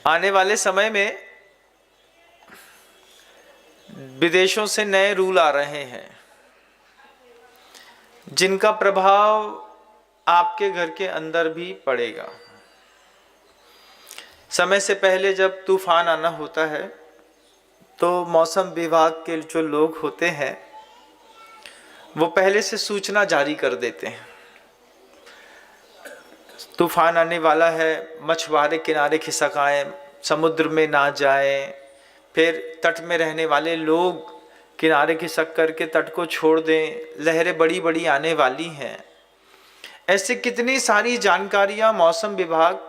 आने वाले समय में विदेशों से नए रूल आ रहे हैं जिनका प्रभाव आपके घर के अंदर भी पड़ेगा। समय से पहले जब तूफान आना होता है तो मौसम विभाग के जो लोग होते हैं वो पहले से सूचना जारी कर देते हैं, तूफान आने वाला है, मछुआरे किनारे खिसक आए, समुद्र में ना जाएं। फिर तट में रहने वाले लोग किनारे खिसक करके तट को छोड़ दें, लहरें बड़ी बड़ी आने वाली हैं। ऐसे कितनी सारी जानकारियां मौसम विभाग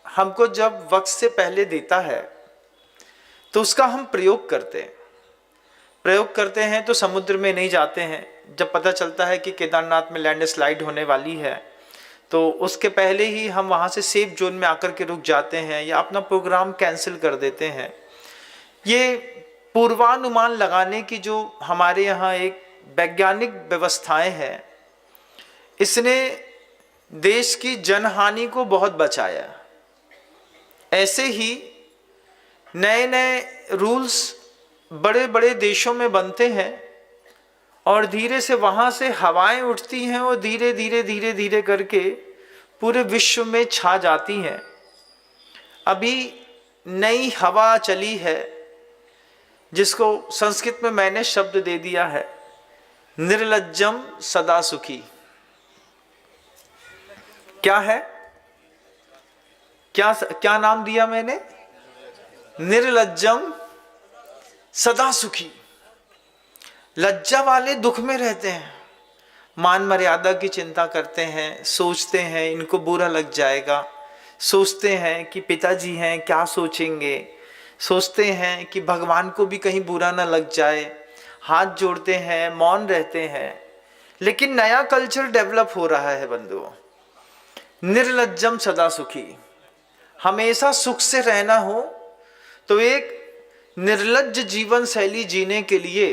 हमको जब वक्त से पहले देता है तो उसका हम प्रयोग करते हैं तो समुद्र में नहीं जाते हैं। जब पता चलता है कि केदारनाथ में लैंडस्लाइड होने वाली है तो उसके पहले ही हम वहाँ से सेफ जोन में आकर के रुक जाते हैं या अपना प्रोग्राम कैंसिल कर देते हैं। ये पूर्वानुमान लगाने की जो हमारे यहाँ एक वैज्ञानिक व्यवस्थाएं हैं, इसने देश की जनहानि को बहुत बचाया। ऐसे ही नए नए रूल्स बड़े बड़े देशों में बनते हैं और धीरे से वहाँ से हवाएं उठती हैं और धीरे धीरे धीरे धीरे करके पूरे विश्व में छा जाती हैं। अभी नई हवा चली है जिसको संस्कृत में मैंने शब्द दे दिया है निर्लज्जम सदा सुखी। क्या है? क्या नाम दिया मैंने? निर्लज्जम सदा सुखी। लज्जा वाले दुख में रहते हैं, मान मर्यादा की चिंता करते हैं, सोचते हैं इनको बुरा लग जाएगा, सोचते हैं कि पिताजी हैं क्या सोचेंगे, सोचते हैं कि भगवान को भी कहीं बुरा ना लग जाए, हाथ जोड़ते हैं, मौन रहते हैं। लेकिन नया कल्चर डेवलप हो रहा है बंधुओं, निर्लज्जम सदा सुखी। हमेशा सुख से रहना हो तो एक निर्लज्ज जीवन शैली जीने के लिए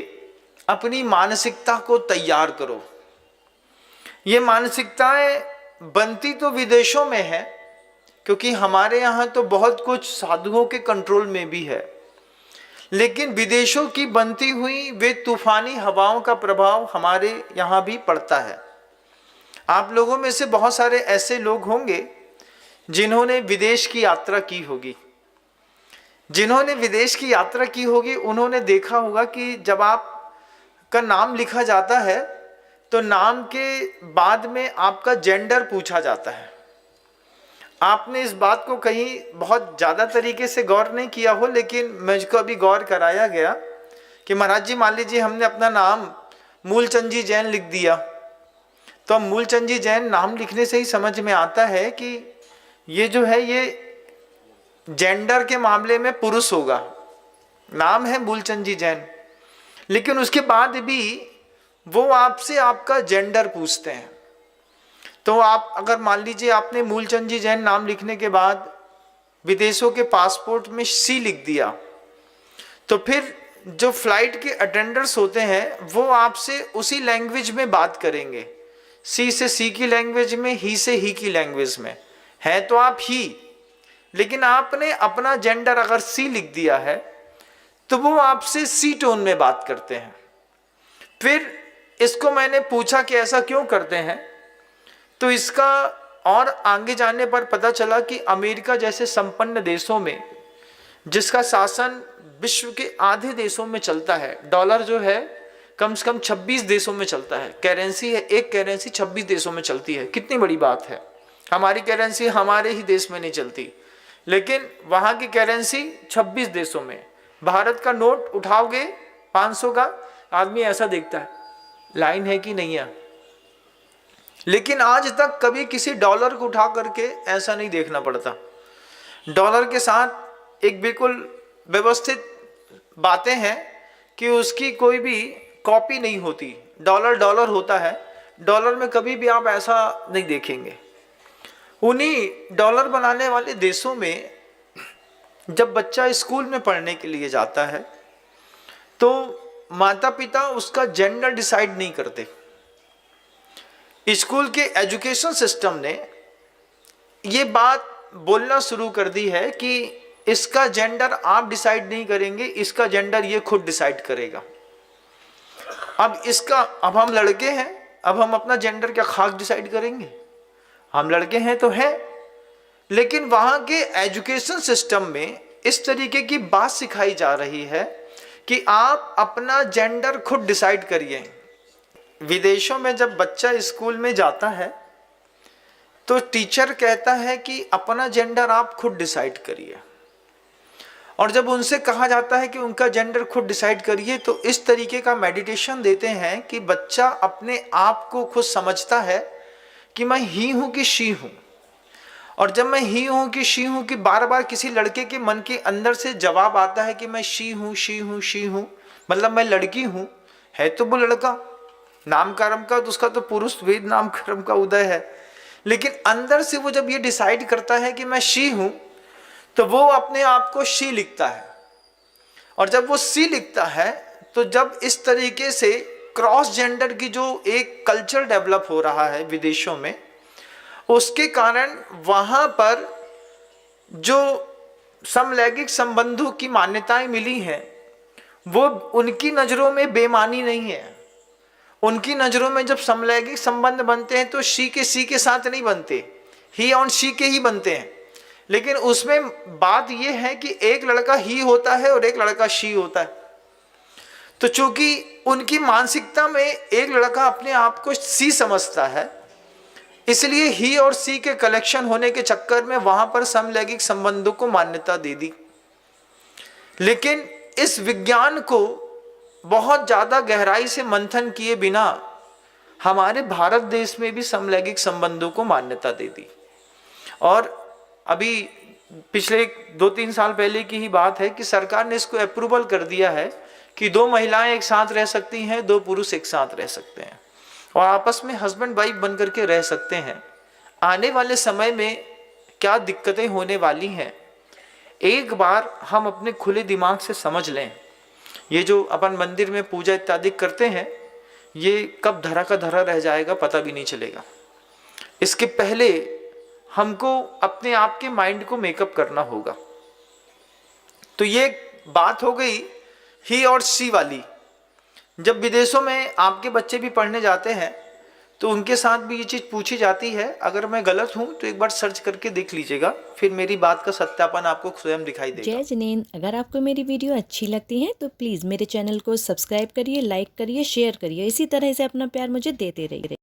अपनी मानसिकता को तैयार करो। ये मानसिकताएं बनती तो विदेशों में है, क्योंकि हमारे यहाँ तो बहुत कुछ साधुओं के कंट्रोल में भी है, लेकिन विदेशों की बनती हुई वे तूफानी हवाओं का प्रभाव हमारे यहाँ भी पड़ता है। आप लोगों में से बहुत सारे ऐसे लोग होंगे जिन्होंने विदेश की यात्रा की होगी। जिन्होंने विदेश की यात्रा की होगी उन्होंने देखा होगा कि जब आपका नाम लिखा जाता है तो नाम के बाद में आपका जेंडर पूछा जाता है। आपने इस बात को कहीं बहुत ज़्यादा तरीके से गौर नहीं किया हो, लेकिन मुझको अभी गौर कराया गया कि महाराज जी मान लीजिए हमने अपना नाम मूलचंद जी जैन लिख दिया, तो अब मूलचंद जी जैन नाम लिखने से ही समझ में आता है कि ये जो है ये जेंडर के मामले में पुरुष होगा। नाम है मूलचंद जी जैन, लेकिन उसके बाद भी वो आपसे आपका जेंडर पूछते हैं। तो आप अगर मान लीजिए आपने मूलचंद जी जैन नाम लिखने के बाद विदेशों के पासपोर्ट में सी लिख दिया, तो फिर जो फ्लाइट के अटेंडर्स होते हैं वो आपसे उसी लैंग्वेज में बात करेंगे, सी से सी की लैंग्वेज में, ही से ही की लैंग्वेज में। है तो आप ही, लेकिन आपने अपना जेंडर अगर सी लिख दिया है तो वो आपसे सी टोन में बात करते हैं। फिर इसको मैंने पूछा कि ऐसा क्यों करते हैं, तो इसका और आगे जाने पर पता चला कि अमेरिका जैसे संपन्न देशों में जिसका शासन विश्व के आधे देशों में चलता है, डॉलर जो है कम से कम 26 देशों में चलता है, करेंसी है, एक करेंसी 26 देशों में चलती है। कितनी बड़ी बात है। हमारी करेंसी हमारे ही देश में नहीं चलती, लेकिन वहाँ की करेंसी 26 देशों में। भारत का नोट उठाओगे 500 का, आदमी ऐसा देखता है लाइन है कि नहीं है, लेकिन आज तक कभी किसी डॉलर को उठा करके ऐसा नहीं देखना पड़ता। डॉलर के साथ एक बिल्कुल व्यवस्थित बातें हैं कि उसकी कोई भी कॉपी नहीं होती। डॉलर डॉलर होता है, डॉलर में कभी भी आप ऐसा नहीं देखेंगे। उन्हीं डॉलर बनाने वाले देशों में जब बच्चा स्कूल में पढ़ने के लिए जाता है तो माता पिता उसका जेंडर डिसाइड नहीं करते। स्कूल के एजुकेशन सिस्टम ने ये बात बोलना शुरू कर दी है कि इसका जेंडर आप डिसाइड नहीं करेंगे, इसका जेंडर ये खुद डिसाइड करेगा। अब हम लड़के हैं, अब हम अपना जेंडर क्या खाक डिसाइड करेंगे? हम लड़के हैं तो है, लेकिन वहां के एजुकेशन सिस्टम में इस तरीके की बात सिखाई जा रही है कि आप अपना जेंडर खुद डिसाइड करिए। विदेशों में जब बच्चा स्कूल में जाता है तो टीचर कहता है कि अपना जेंडर आप खुद डिसाइड करिए, और जब उनसे कहा जाता है कि उनका जेंडर खुद डिसाइड करिए तो इस तरीके का मेडिटेशन देते हैं कि बच्चा अपने आप को खुद समझता है कि मैं ही हूं कि शी हूं। और जब मैं ही हूं कि शी हूं कि बार बार किसी लड़के के मन के अंदर से जवाब आता है कि मैं शी हूं, शी हूं, शी हूं, मतलब मैं लड़की हूं, है तो वो लड़का, नाम कर्म का तो उसका तो पुरुष वेद नाम कर्म का उदय है, लेकिन अंदर से वो जब ये डिसाइड करता है कि मैं शी हूं तो वो अपने आप को शी लिखता है। और जब वो सी लिखता है तो जब इस तरीके से क्रॉस जेंडर की जो एक कल्चर डेवलप हो रहा है विदेशों में, उसके कारण वहां पर जो समलैंगिक संबंधों की मान्यताएं मिली हैं वो उनकी नजरों में बेमानी नहीं है। उनकी नजरों में जब समलैंगिक संबंध बनते हैं तो शी के साथ नहीं बनते, ही और शी के ही बनते हैं। लेकिन उसमें बात यह है कि एक लड़का ही होता है और एक लड़का शी होता है। तो चूंकि उनकी मानसिकता में एक लड़का अपने आप को सी समझता है, इसलिए ही और सी के कलेक्शन होने के चक्कर में वहां पर समलैंगिक संबंधों को मान्यता दे दी। लेकिन इस विज्ञान को बहुत ज्यादा गहराई से मंथन किए बिना हमारे भारत देश में भी समलैंगिक संबंधों को मान्यता दे दी। और अभी पिछले 2-3 साल पहले की ही बात है कि सरकार ने इसको अप्रूवल कर दिया है कि 2 महिलाएं एक साथ रह सकती हैं, 2 पुरुष एक साथ रह सकते हैं और आपस में हस्बैंड वाइफ बन करके रह सकते हैं। आने वाले समय में क्या दिक्कतें होने वाली हैं, एक बार हम अपने खुले दिमाग से समझ लें। ये जो अपन मंदिर में पूजा इत्यादि करते हैं, ये कब धरा का धरा रह जाएगा पता भी नहीं चलेगा। इसके पहले हमको अपने आप के माइंड को मेकअप करना होगा। तो ये बात हो गई ही और सी वाली। जब विदेशों में आपके बच्चे भी पढ़ने जाते हैं तो उनके साथ भी ये चीज़ पूछी जाती है। अगर मैं गलत हूं तो एक बार सर्च करके देख लीजिएगा, फिर मेरी बात का सत्यापन आपको स्वयं दिखाई देगा। जय जिनेंद्र, अगर आपको मेरी वीडियो अच्छी लगती है तो प्लीज़ मेरे चैनल को सब्सक्राइब करिए, लाइक करिए, शेयर करिए। इसी तरह से अपना प्यार मुझे देते रहिए।